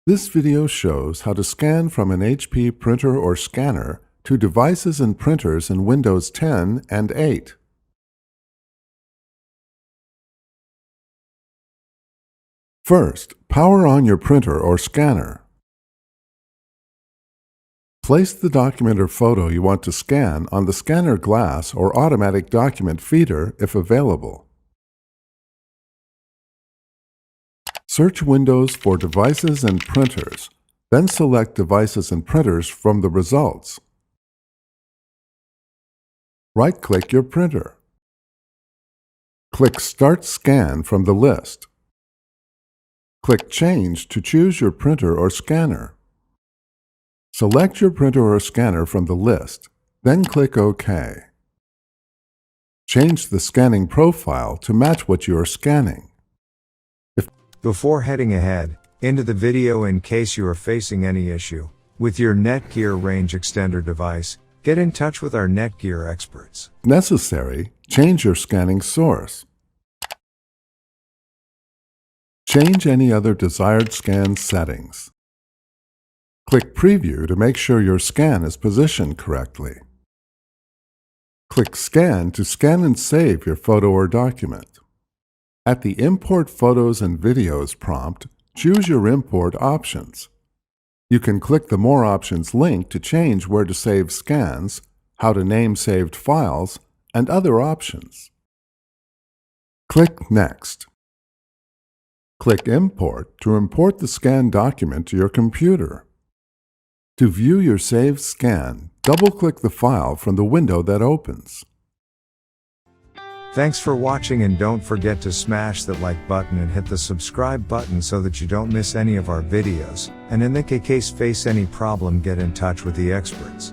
This video shows how to scan from an HP printer or scanner to devices and printers in Windows 10 and 8. First, power on your printer or scanner. Place the document or photo you want to scan on the scanner glass or automatic document feeder if available. Search Windows for Devices and Printers, then select Devices and Printers from the results. Right-click your printer. Click Start Scan from the list. Click Change to choose your printer or scanner. Select your printer or scanner from the list, then click OK. Change the scanning profile to match what you are scanning. Before heading ahead into the video, in case you are facing any issue with your Netgear range extender device, get in touch with our Netgear experts. If necessary, change your scanning source. Change any other desired scan settings. Click Preview to make sure your scan is positioned correctly. Click Scan to scan and save your photo or document. At the Import Photos and Videos prompt, choose your import options. You can click the More Options link to change where to save scans, how to name saved files, and other options. Click Next. Click Import to import the scanned document to your computer. To view your saved scan, double-click the file from the window that opens. Thanks for watching, and don't forget to smash that like button and hit the subscribe button so that you don't miss any of our videos, and in the case face any problem, get in touch with the experts.